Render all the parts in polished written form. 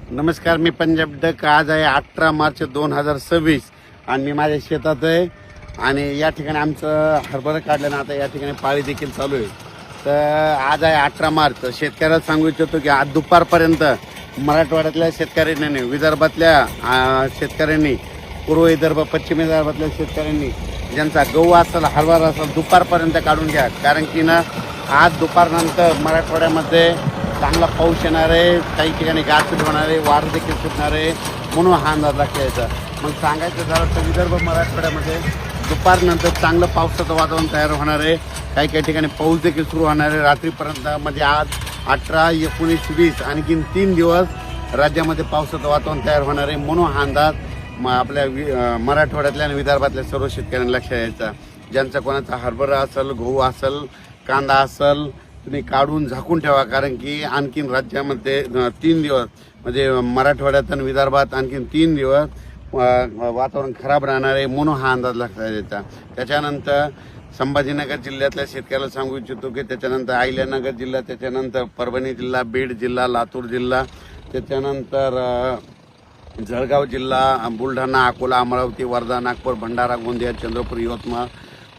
नमस्कार, मी पंजाब डक. आज आहे 18 मार्च 2026 आणि मी माझ्या शेतात आहे आणि या ठिकाणी आमचं हरभरा काढलं ना. आता या ठिकाणी पाळी देखील चालू आहे. तर आज आहे 18 मार्च. शेतकऱ्याला सांगू इच्छितो की आज दुपारपर्यंत मराठवाड्यातल्या शेतकऱ्यांनी नाही, विदर्भातल्या शेतकऱ्यांनी, पूर्व विदर्भ, पश्चिम विदर्भातल्या शेतकऱ्यांनी ज्यांचा गहू असेल, हरभरा असेल, दुपारपर्यंत काढून घ्या. कारण की ना आज दुपारनंतर मराठवाड्यामध्ये चांगला पाऊस येणार आहे, काही ठिकाणी गारपीट होणार आहे, वार देखील सुटणार आहे, म्हणून हा अंदाज लक्षात यायचा. मग सांगायचं झालं तर विदर्भ मराठवाड्यामध्ये दुपारनंतर चांगलं पावसाचं वातावरण तयार होणार आहे. काही काही ठिकाणी पाऊस देखील सुरू होणार आहे रात्रीपर्यंत. म्हणजे आज 18, 19, 20 आणखीन 3 दिवस राज्यामध्ये पावसाचं वातावरण तयार होणार आहे. म्हणून हा अंदाज आपल्या मराठवाड्यातल्या आणि विदर्भातल्या सर्व शेतकऱ्यांना लक्षात यायचा. ज्यांचा कोणाचा हरभरा असेल, गहू असेल, कांदा असेल, तुम्ही काढून झाकून ठेवा. कारण की आणखीन राज्यामध्ये 3 दिवस म्हणजे मराठवाड्यात आणि विदर्भात आणखीन 3 दिवस वातावरण खराब राहणार आहे. म्हणून हा अंदाज लक्षात यायचा. त्याच्यानंतर संभाजीनगर जिल्ह्यातल्या शेतकऱ्याला सांगू इच्छितो की त्याच्यानंतर अहिल्यानगर जिल्हा, त्याच्यानंतर परभणी जिल्हा, बीड जिल्हा, लातूर जिल्हा, त्याच्यानंतर जळगाव जिल्हा, बुलढाणा, अकोला, अमरावती, वर्धा, नागपूर, भंडारा, गोंदिया, चंद्रपूर, यवतमाळ,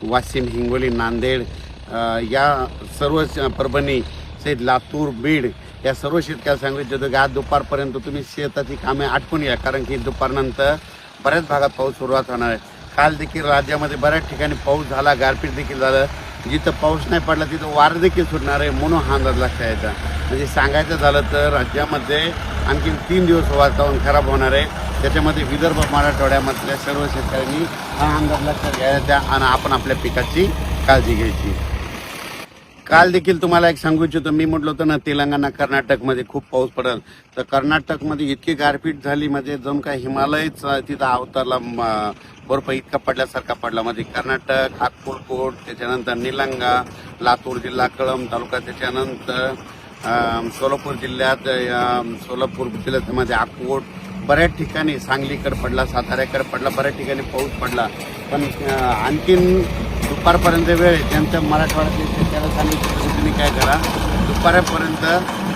वाशिम, हिंगोली, नांदेड, या सर्व परभणी सहित लातूर, बीड या सर्व शेतकऱ्याला सांगू इच्छितो की आज दुपारपर्यंत तुम्ही शेताची कामे आटपून या. कारण की दुपारनंतर बऱ्याच भागात पाऊस सुरुवात होणार आहे. काल देखील राज्यामध्ये बऱ्याच ठिकाणी पाऊस झाला, गारपीट देखील झालं. जिथं पाऊस नाही पडला तिथं वार देखील सुटणार आहे. म्हणून हा अंदाज लक्षात यायचा. म्हणजे सांगायचं झालं तर राज्यामध्ये आणखी 3 दिवस वातावरण खराब होणार आहे. त्याच्यामध्ये विदर्भ मराठवाड्यामधल्या सर्व शेतकऱ्यांनी हा अंदाज लक्षात घ्यायचा आणि आपण आपल्या पिकाची काळजी घ्यायची. काल देखील तुम्हाला एक सांगू इच्छितो, मी म्हटलं होतं ना तेलंगणा, कर्नाटकमध्ये खूप पाऊस पडेल. तर कर्नाटकमध्ये इतकी गारपीट झाली म्हणजे जणू काय हिमालयच तिथं अवतरला, बर्फ इतका पडल्यासारखा पडला. म्हणजे कर्नाटक, अक्कलकोट, त्याच्यानंतर निलंगा, लातूर जिल्हा, कळंब तालुका, त्याच्यानंतर सोलापूर जिल्ह्यात, सोलापूर जिल्ह्यामध्ये अक्कोट, बऱ्याच ठिकाणी सांगलीकडे पडला, साताऱ्याकडे पडला, बऱ्याच ठिकाणी पाऊस पडला. पण आणखीन दुपारपर्यंत वेळ आहे. त्यांच्या मराठवाड्यातले शेतकऱ्याला सांगितलं तुम्ही काय करा, दुपारपर्यंत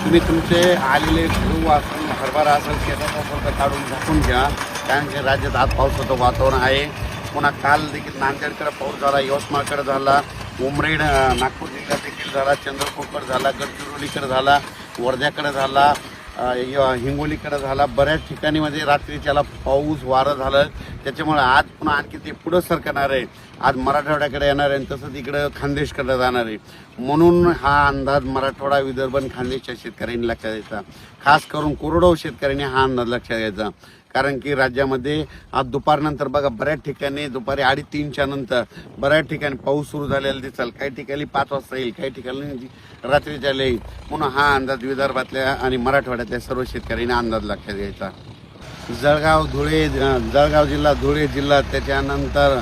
तुम्ही तुमचे आलेले गहू असेल, हरभरा असेल, शेताचा काढून झाकून घ्या. कारण की राज्यात आज पावसाचं वातावरण आहे. पुन्हा काल देखील नांदेडकडे पाऊस झाला, यवतमाळकडे झाला, उमरेड, नागपूर जिल्ह्यात देखील झाला, चंद्रपूरकडे झाला, गडचिरोलीकडे झाला, वर्ध्याकडे झाला, हिंगोलीकडे झाला. बऱ्याच ठिकाणी म्हणजे रात्रीच्याला पाऊस वारं झालं. त्याच्यामुळे आज पुन्हा आणखी ते पुढं सरकणार आहे. आज मराठवाड्याकडे येणार आहे आणि तसंच इकडं खानदेशकडे जाणार आहे. म्हणून हा अंदाज मराठवाडा, विदर्भ आणि खानदेशच्या शेतकऱ्यांनी लक्षात द्यायचा. खास करून कोरडवाहू शेतकऱ्यांनी हा अंदाज लक्षात घ्यायचा. कारण की राज्यामध्ये आज दुपारनंतर बघा बऱ्याच ठिकाणी दुपारी 2:30च्या नंतर बऱ्याच ठिकाणी पाऊस सुरू झालेला दिसेल. काही ठिकाणी 5 वाजता येईल, काही ठिकाणी रात्रीच्या येईल. म्हणून हा अंदाज विदर्भातल्या आणि मराठवाड्यातल्या सर्व शेतकऱ्यांनी अंदाज लक्षात घ्यायचा. जळगाव जिल्हा, धुळे जिल्हा, त्याच्यानंतर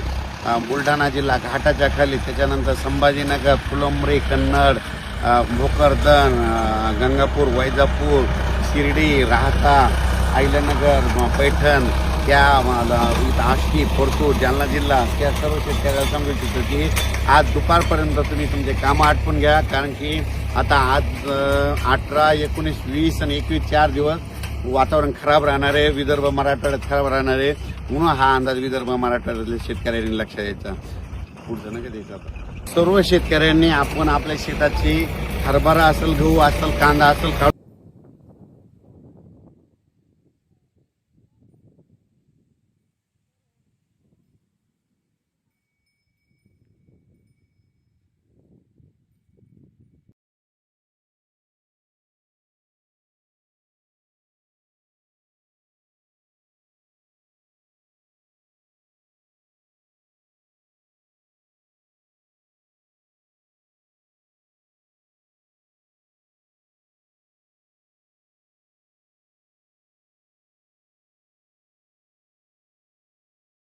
बुलढाणा जिल्हा घाटाच्या खाली, त्याच्यानंतर संभाजीनगर, फुलंब्री, कन्नड, भोकरदन, गंगापूर, वैजापूर, शिर्डी, राहता, अहिल्यानगर, पैठण, त्या आष्टी, परतूर, जालना जिल्हा, त्या सर्व शेतकऱ्याला सांगू इच्छितो की आज दुपारपर्यंत तुम्ही तुमचे कामं आटपून घ्या. कारण की आता आज 18, 19, 20 आणि 21 4 दिवस वातावरण खराब राहणार आहे. विदर्भ मराठवाड्यात खराब राहणार आहे. म्हणून हा अंदाज विदर्भ मराठवाड्यातल्या शेतकऱ्यांनी लक्षात द्यायचा. पुढचं नका द्यायचं. आता सर्व शेतकऱ्यांनी आपण आपल्या शेताची हरभरा असेल, गहू असेल, कांदा असेल